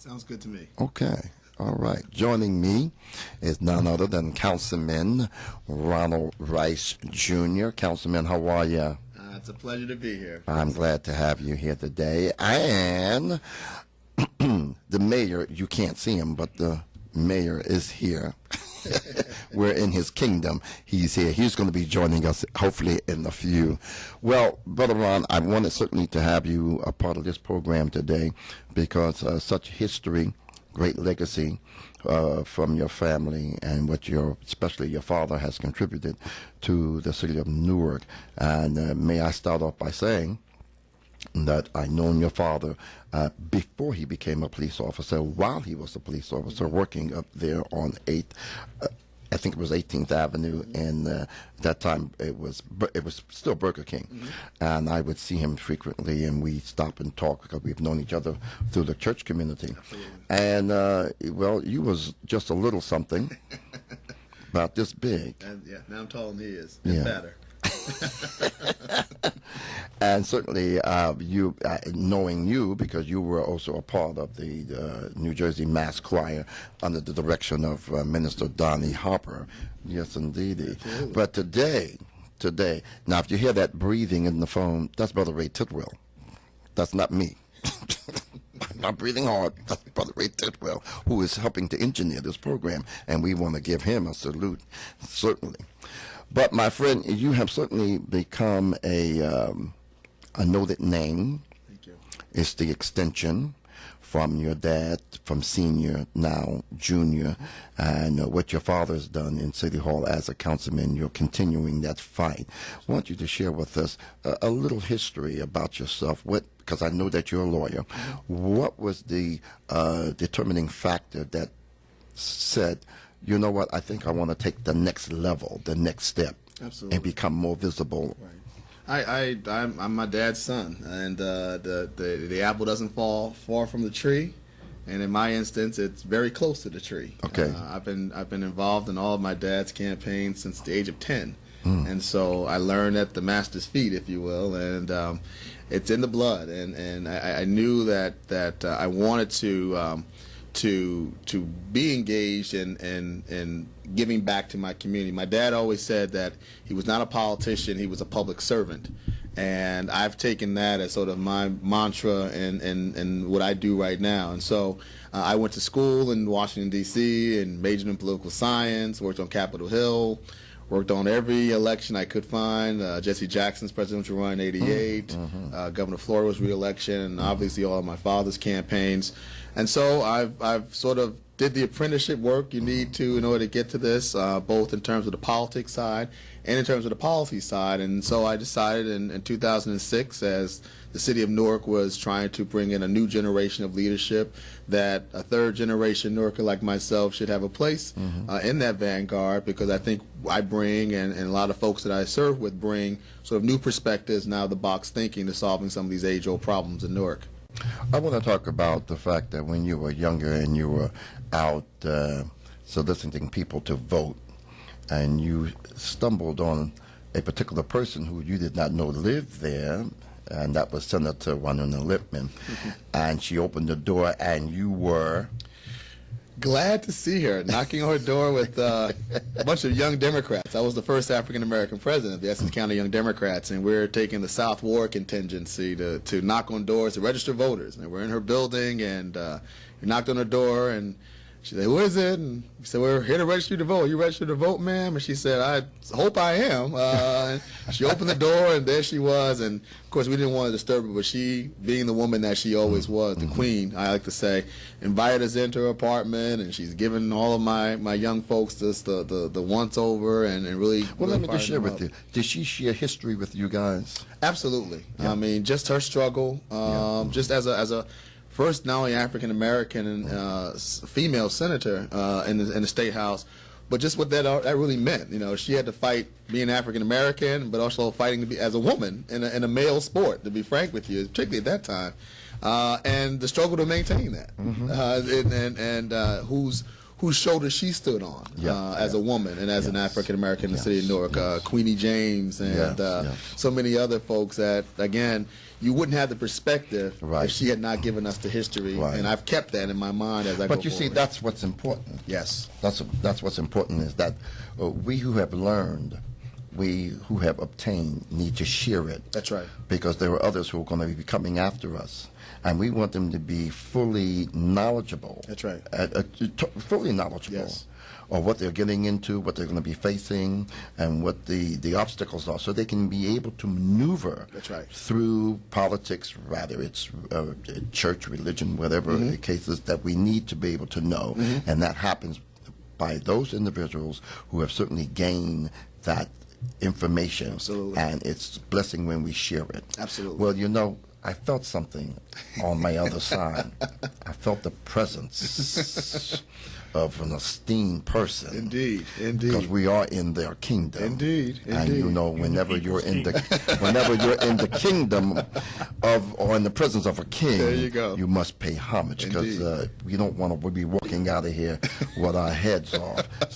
Sounds good to me. Okay. All right. Joining me is none other than Councilman Ronald Rice Jr. Councilman, how are you? It's a pleasure to be here. I'm glad to have you here today. And the mayor, you can't see him, but the mayor is here. We're in his kingdom. He's here. He's going to be joining us hopefully in a few. Well, Brother Ron, I wanted certainly to have you a part of this program today because such history, great legacy from your family and what especially your father has contributed to the city of Newark. And may I start off by saying that I known your father before he became a police officer, while he was a police officer, working up there on 8th, I think it was 18th Avenue, and that time it was still Burger King. And I would see him frequently, and we stop and talk because we've known each other through the church community. Absolutely. And, well, you was just a little something, about this big. And, yeah, now I'm taller than he is, Yeah. and fatter. And certainly, you knowing you, because you were also a part of the New Jersey Mass Choir under the direction of Minister Donnie Harper. Yes, indeed. Absolutely. But today, now if you hear that breathing in the phone, that's Brother Ray Tidwell. That's not me. I'm not breathing hard. That's Brother Ray Tidwell, who is helping to engineer this program, and we want to give him a salute, certainly. But my friend, you have certainly become a noted name. Thank you. It's the extension from your dad, from senior, now junior, and what your father has done in City Hall as a councilman. You're continuing that fight. I want you to share with us a little history about yourself. Because I know that you're a lawyer. What was the determining factor that said, you know what, I think I want to take the next level, the next step, Absolutely. and become more visible? Right. I'm my dad's son, and the apple doesn't fall far from the tree, and in my instance, it's very close to the tree. Okay. I've been involved in all of my dad's campaigns since the age of 10, and so I learned at the master's feet, if you will, and it's in the blood, and I knew that I wanted to be engaged in giving back to my community. My dad always said that he was not a politician, he was a public servant. And I've taken that as sort of my mantra and what I do right now. And so I went to school in Washington, D.C., and majored in political science, worked on Capitol Hill, worked on every election I could find. Jesse Jackson's presidential run in '88, Governor Florida's re-election, and obviously all of my father's campaigns. And so I've sort of did the apprenticeship work you need to in order to get to this, both in terms of the politics side and in terms of the policy side. And so I decided in 2006, as the city of Newark was trying to bring in a new generation of leadership, that a third generation Newarker like myself should have a place in that vanguard, because I think I bring, and a lot of folks that I serve with bring, sort of new perspectives, now the box thinking to solving some of these age-old problems in Newark. I want to talk about the fact that when you were younger and you were out soliciting people to vote, and you stumbled on a particular person who you did not know lived there, and that was Senator Winona Lippman, and she opened the door, and you were... Glad to see her, knocking on her door with a bunch of young Democrats. I was the first African-American president of the Essex County Young Democrats, and we're taking the South Ward contingency to knock on doors to register voters. And we're in her building, and we knocked on her door, and she said, "Who is it?" And we said, "We're here to register to vote. You registered to vote, ma'am?" And she said, "I hope I am." And she opened the door, and there she was. And of course, we didn't want to disturb her, but she, being the woman that she always was, the queen, I like to say, invited us into her apartment, and she's given all of my young folks this the once over, and really. Well, really let me just share with up. you. Did she share history with you guys? Absolutely. Yeah. I mean, just her struggle, just as a first not only African American female senator in the state house, but just what that really meant. You know, she had to fight being African American, but also fighting to be as a woman in a male sport. To be frank with you, particularly at that time, and the struggle to maintain that, and whose shoulders she stood on as a woman and as an African American in the city of Newark, Queenie James and so many other folks that, again, you wouldn't have the perspective Right. if she had not given us the history. Right. And I've kept that in my mind as I go But you see, forward. that's what's important. Yes. That's what's important, is that we who have learned, we who have obtained, need to share it. That's right. Because there are others who are going to be coming after us, and we want them to be fully knowledgeable. That's right. Fully knowledgeable. Yes. Of what they're getting into, what they're going to be facing, and what the obstacles are, so they can be able to maneuver. That's right. Through politics, rather it's church, religion, whatever the case is, that we need to be able to know. And that happens by those individuals who have certainly gained that information. Absolutely. And it's a blessing when we share it. Absolutely. Well, you know, I felt something on my other side. I felt the presence of an esteemed person. Indeed. Because we are in their kingdom. Indeed. And you know, whenever you're in the kingdom of, or in the presence of a king, there you go. You must pay homage, because we don't want to be walking out of here with our heads off.